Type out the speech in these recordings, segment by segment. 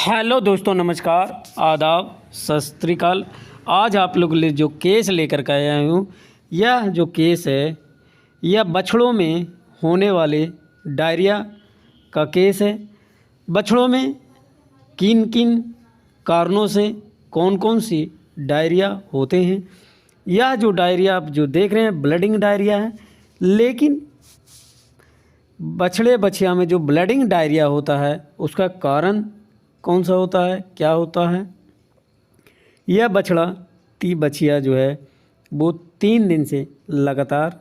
Hello दोस्तों, नमस्कार, आदाब, सत श्री अकाल। आज आप लोग ले जो केस लेकर के आया हूँ, यह जो केस है यह बछड़ों में होने वाले डायरिया का केस है। बछड़ों में किन किन कारणों से कौन कौन सी डायरिया होते हैं। यह जो डायरिया आप जो देख रहे हैं ब्लडिंग डायरिया है, लेकिन बछड़े बछिया में जो ब्लडिंग डायरिया होता है उसका कारण कौन सा होता है, क्या होता है। यह बछिया जो है वो 3 दिन से लगातार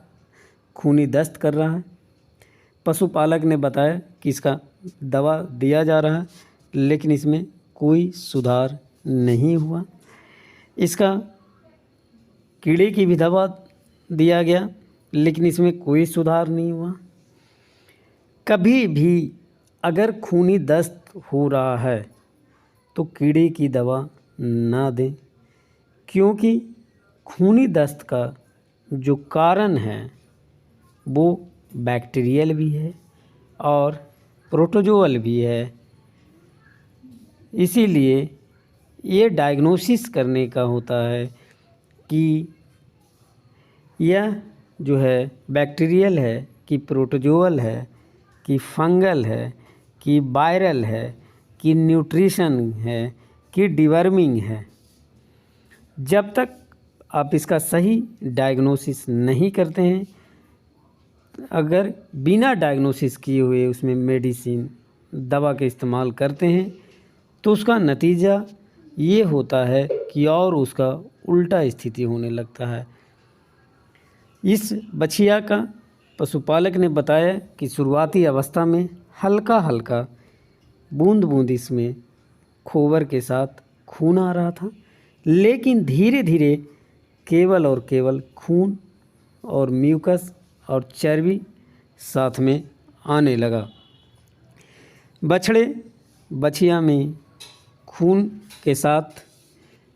खूनी दस्त कर रहा है। पशुपालक ने बताया कि इसका दवा दिया जा रहा है, लेकिन इसमें कोई सुधार नहीं हुआ। इसका कीड़े की भी दवा दिया गया, लेकिन इसमें कोई सुधार नहीं हुआ। कभी भी अगर खूनी दस्त हो रहा है तो कीड़े की दवा ना दें, क्योंकि खूनी दस्त का जो कारण है वो बैक्टीरियल भी है और प्रोटोजोअल भी है। इसीलिए ये डायग्नोसिस करने का होता है कि यह जो है बैक्टीरियल है कि प्रोटोजोअल है कि फंगल है कि वायरल है कि न्यूट्रिशन है कि डिवर्मिंग है। जब तक आप इसका सही डायग्नोसिस नहीं करते हैं, अगर बिना डायग्नोसिस किए हुए उसमें मेडिसिन दवा के इस्तेमाल करते हैं तो उसका नतीजा ये होता है कि और उसका उल्टा स्थिति होने लगता है। इस बछिया का पशुपालक ने बताया कि शुरुआती अवस्था में हल्का हल्का बूंद बूंद इसमें खोबर के साथ खून आ रहा था, लेकिन धीरे धीरे केवल और केवल खून और म्यूकस और चर्बी साथ में आने लगा। बछिया में खून के साथ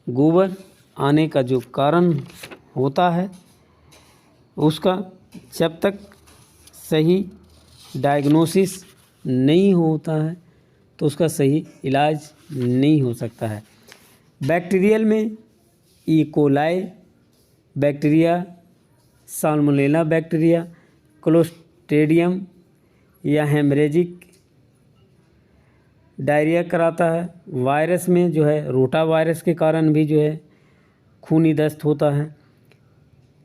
गोबर आने का जो कारण होता है उसका जब तक सही डायग्नोसिस नहीं होता है तो उसका सही इलाज नहीं हो सकता है। बैक्टीरियल में E coli bacteria, salmonella bacteria, clostridium या हेमरेजिक डायरिया कराता है। वायरस में जो है रोटा वायरस के कारण भी जो है खूनी दस्त होता है।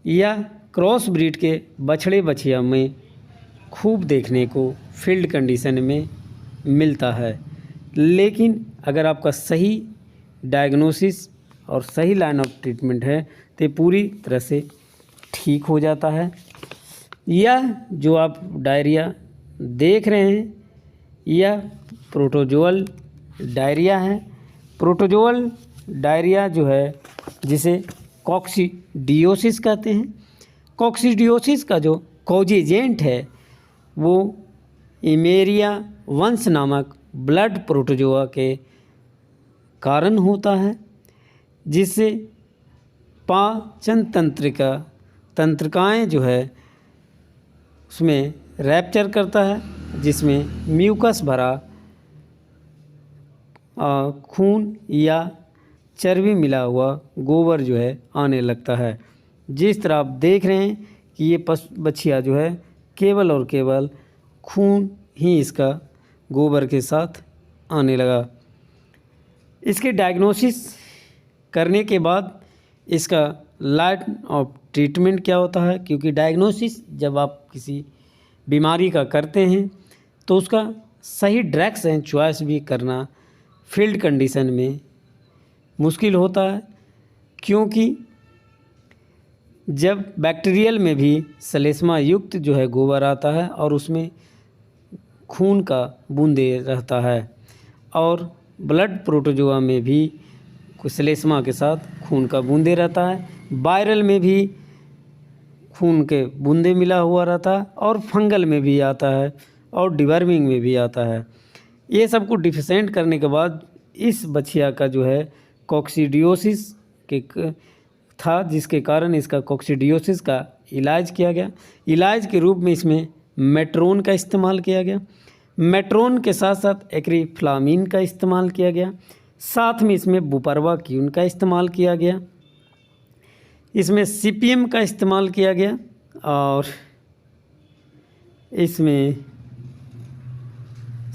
या क्रॉस ब्रीड के बछड़े बछिया में खूब देखने को फील्ड कंडीशन में मिलता है, लेकिन अगर आपका सही डायग्नोसिस और सही लाइन ऑफ ट्रीटमेंट है तो पूरी तरह से ठीक हो जाता है। यह जो आप डायरिया देख रहे हैं यह प्रोटोजोअल डायरिया है। प्रोटोजोअल डायरिया जो है जिसे कॉक्सीडियोसिस कहते हैं। कॉक्सीडियोसिस का जो कॉज एजेंट है वो इमेरिया वंश नामक ब्लड प्रोटोजोआ के कारण होता है, जिससे पाचन तंत्रिकाएं जो है उसमें रैप्चर करता है, जिसमें म्यूकस भरा खून या चर्बी मिला हुआ गोबर जो है आने लगता है। जिस तरह आप देख रहे हैं कि ये बछिया जो है केवल और केवल खून ही इसका गोबर के साथ आने लगा। इसके डायग्नोसिस करने के बाद इसका लाइन ऑफ ट्रीटमेंट क्या होता है, क्योंकि डायग्नोसिस जब आप किसी बीमारी का करते हैं तो उसका सही ड्रग्स एंड चॉइस भी करना फील्ड कंडीशन में मुश्किल होता है, क्योंकि जब बैक्टीरियल में भी सलेस्मा युक्त जो है गोबर आता है और उसमें खून का बूंदे रहता है, और ब्लड प्रोटोजोआ में भी सलेस्मा के साथ खून का बूंदे रहता है। वायरल में भी खून के बूंदे मिला हुआ रहता है और फंगल में भी आता है और डिवर्मिंग में भी आता है। ये सब को डिफिशेंट करने के बाद इस बछिया का जो है कॉक्सीडियोसिस के था, जिसके कारण इसका कॉक्सीडियोसिस का इलाज किया गया। इलाज के रूप में इसमें मेट्रोन का इस्तेमाल किया गया। मेट्रोन के साथ साथ एक्रिफ्लामीन का इस्तेमाल किया गया। साथ में इसमें बुपरवाक्यून का इस्तेमाल किया गया। इसमें सीपीएम का इस्तेमाल किया गया और इसमें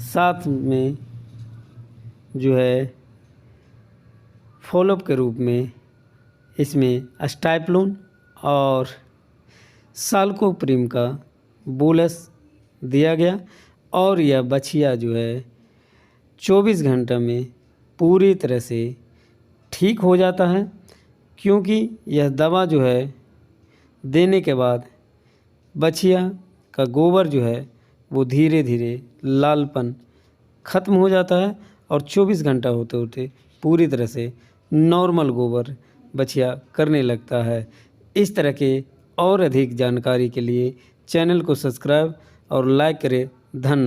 साथ में जो है फॉलोअप के रूप में इसमें अस्टाइप्लोन और साल्कोप्रिम का बोलस दिया गया और यह बछिया जो है 24 घंटे में पूरी तरह से ठीक हो जाता है, क्योंकि यह दवा जो है देने के बाद बछिया का गोबर जो है वो धीरे धीरे लालपन ख़त्म हो जाता है और 24 घंटा होते होते पूरी तरह से नॉर्मल गोबर बछिया करने लगता है। इस तरह के और अधिक जानकारी के लिए चैनल को सब्सक्राइब और लाइक करें। धन्यवाद।